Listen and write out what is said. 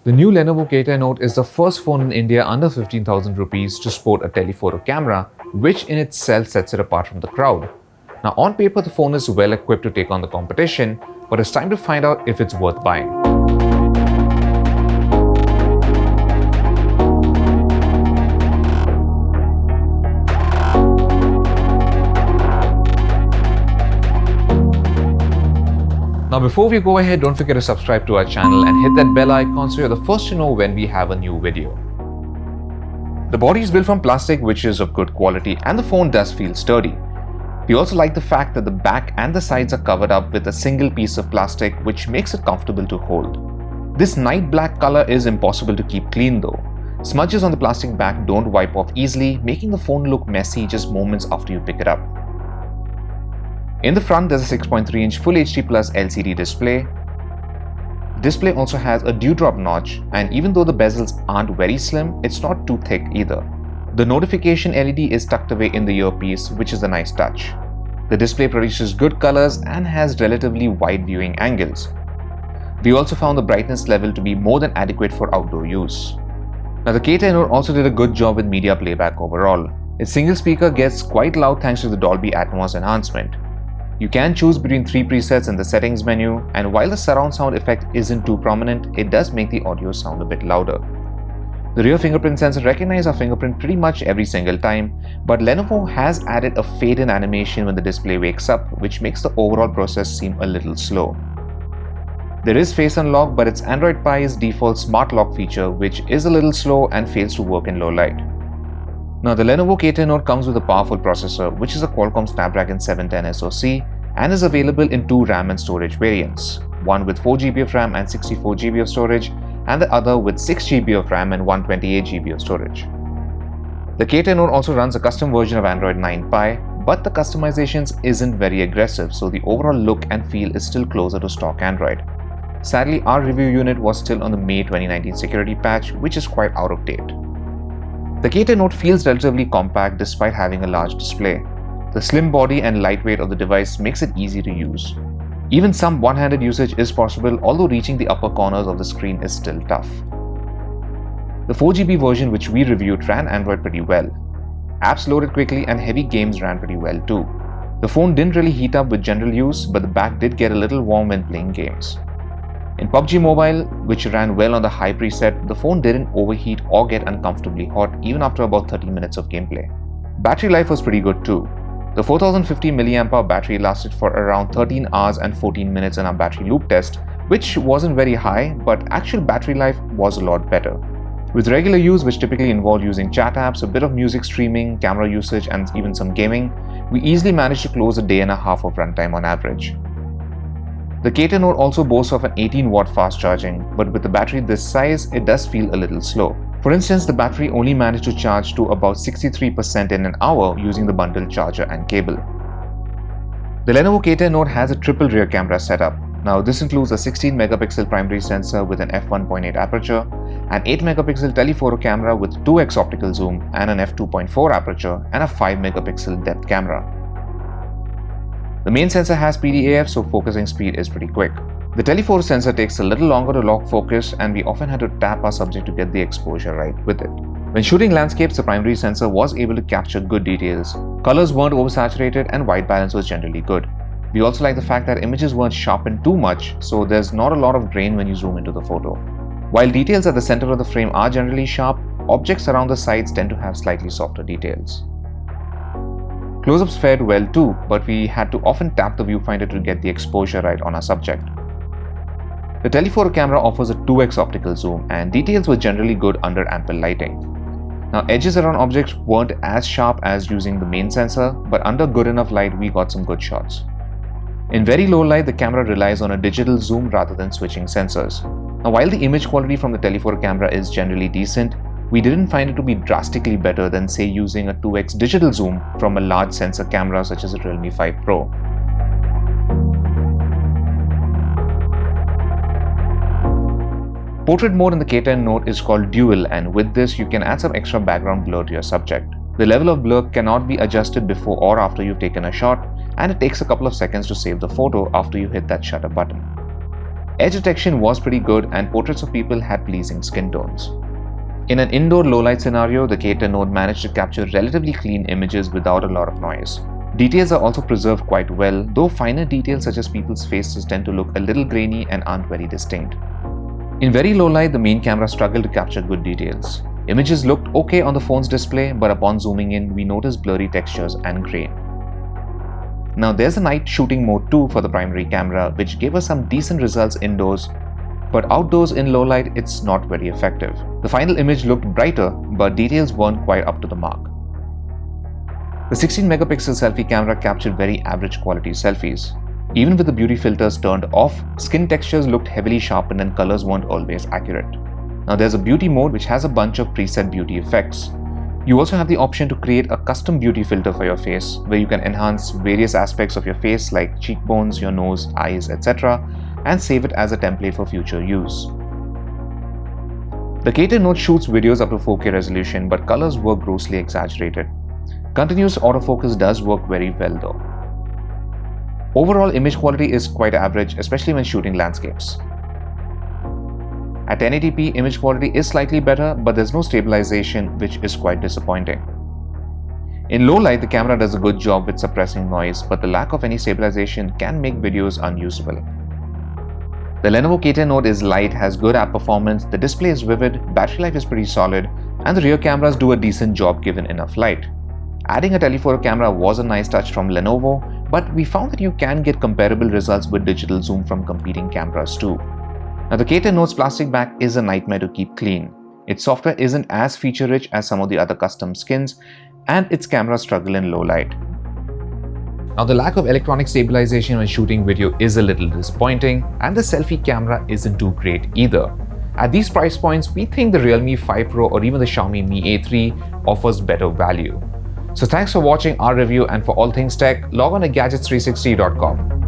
The new Lenovo K10 Note is the first phone in India under 15,000 rupees to sport a telephoto camera, which in itself sets it apart from the crowd. Now, on paper, the phone is well equipped to take on the competition, but it's time to find out if it's worth buying. Now before we go ahead, don't forget to subscribe to our channel and hit that bell icon so you're the first to know when we have a new video. The body is built from plastic, which is of good quality, and the phone does feel sturdy. We also like the fact that the back and the sides are covered up with a single piece of plastic, which makes it comfortable to hold. This night black color is impossible to keep clean though. Smudges on the plastic back don't wipe off easily, making the phone look messy just moments after you pick it up. In the front, there's a 6.3-inch Full HD Plus LCD display. The display also has a dewdrop notch, and even though the bezels aren't very slim, it's not too thick either. The notification LED is tucked away in the earpiece, which is a nice touch. The display produces good colors and has relatively wide viewing angles. We also found the brightness level to be more than adequate for outdoor use. Now, the K10 Note also did a good job with media playback overall. Its single speaker gets quite loud thanks to the Dolby Atmos enhancement. You can choose between 3 presets in the settings menu, and while the surround sound effect isn't too prominent, it does make the audio sound a bit louder. The rear fingerprint sensor recognizes our fingerprint pretty much every single time, but Lenovo has added a fade-in animation when the display wakes up, which makes the overall process seem a little slow. There is Face Unlock, but it's Android Pie's default Smart Lock feature, which is a little slow and fails to work in low light. Now, the Lenovo K10 Note comes with a powerful processor, which is a Qualcomm Snapdragon 710 SoC, and is available in 2 RAM and storage variants, one with 4GB of RAM and 64GB of storage, and the other with 6GB of RAM and 128GB of storage. The K10 Note also runs a custom version of Android 9 Pie, but the customizations isn't very aggressive, so the overall look and feel is still closer to stock Android. Sadly, our review unit was still on the May 2019 security patch, which is quite out of date. The K10 Note feels relatively compact despite having a large display. The slim body and lightweight of the device makes it easy to use. Even some one-handed usage is possible, although reaching the upper corners of the screen is still tough. The 4GB version which we reviewed ran Android pretty well. Apps loaded quickly and heavy games ran pretty well too. The phone didn't really heat up with general use, but the back did get a little warm when playing games. In PUBG Mobile, which ran well on the high preset, the phone didn't overheat or get uncomfortably hot even after about 30 minutes of gameplay. Battery life was pretty good too. The 4050 mAh battery lasted for around 13 hours and 14 minutes in our battery loop test, which wasn't very high, but actual battery life was a lot better. With regular use, which typically involved using chat apps, a bit of music streaming, camera usage, and even some gaming, we easily managed to close a day and a half of runtime on average. The K10 Note also boasts of an 18-watt fast charging, but with a battery this size, it does feel a little slow. For instance, the battery only managed to charge to about 63% in an hour using the bundled charger and cable. The Lenovo K10 Note has a triple rear camera setup. Now, this includes a 16-megapixel primary sensor with an f1.8 aperture, an 8-megapixel telephoto camera with 2x optical zoom and an f2.4 aperture, and a 5-megapixel depth camera. The main sensor has PDAF, so focusing speed is pretty quick. The telephoto sensor takes a little longer to lock focus, and we often had to tap our subject to get the exposure right with it. When shooting landscapes, the primary sensor was able to capture good details. Colors weren't oversaturated and white balance was generally good. We also like the fact that images weren't sharpened too much, so there's not a lot of grain when you zoom into the photo. While details at the center of the frame are generally sharp, objects around the sides tend to have slightly softer details. Close-ups fared well too, but we had to often tap the viewfinder to get the exposure right on our subject. The telephoto camera offers a 2x optical zoom, and details were generally good under ample lighting. Now, edges around objects weren't as sharp as using the main sensor, but under good enough light we got some good shots. In very low light, the camera relies on a digital zoom rather than switching sensors. Now, while the image quality from the telephoto camera is generally decent, we didn't find it to be drastically better than, say, using a 2x digital zoom from a large sensor camera such as a Realme 5 Pro. Portrait mode in the K10 Note is called Dual, and with this you can add some extra background blur to your subject. The level of blur cannot be adjusted before or after you've taken a shot, and it takes a couple of seconds to save the photo after you hit that shutter button. Edge detection was pretty good and portraits of people had pleasing skin tones. In an indoor low-light scenario, the K10 Note managed to capture relatively clean images without a lot of noise. Details are also preserved quite well, though finer details such as people's faces tend to look a little grainy and aren't very distinct. In very low light, the main camera struggled to capture good details. Images looked okay on the phone's display, but upon zooming in, we noticed blurry textures and grain. Now there's a night shooting mode too for the primary camera, which gave us some decent results indoors, but outdoors in low light it's not very effective. The final image looked brighter, but details weren't quite up to the mark. The 16 megapixel selfie camera captured very average quality selfies. Even with the beauty filters turned off, skin textures looked heavily sharpened and colors weren't always accurate. Now there's a beauty mode which has a bunch of preset beauty effects. You also have the option to create a custom beauty filter for your face, where you can enhance various aspects of your face like cheekbones, your nose, eyes, etc., and save it as a template for future use. The K10 Note shoots videos up to 4K resolution, but colors were grossly exaggerated. Continuous autofocus does work very well though. Overall image quality is quite average, especially when shooting landscapes. At 1080p, image quality is slightly better, but there's no stabilization, which is quite disappointing. In low light, the camera does a good job with suppressing noise, but the lack of any stabilization can make videos unusable. The Lenovo K10 Note is light, has good app performance, the display is vivid, battery life is pretty solid, and the rear cameras do a decent job given enough light. Adding a telephoto camera was a nice touch from Lenovo, but we found that you can get comparable results with digital zoom from competing cameras too. Now the K10 Note's plastic back is a nightmare to keep clean. Its software isn't as feature-rich as some of the other custom skins, and its cameras struggle in low light. Now the lack of electronic stabilization when shooting video is a little disappointing, and the selfie camera isn't too great either. At these price points, we think the Realme 5 Pro or even the Xiaomi Mi A3 offers better value. So thanks for watching our review, and for all things tech, log on to gadgets360.com.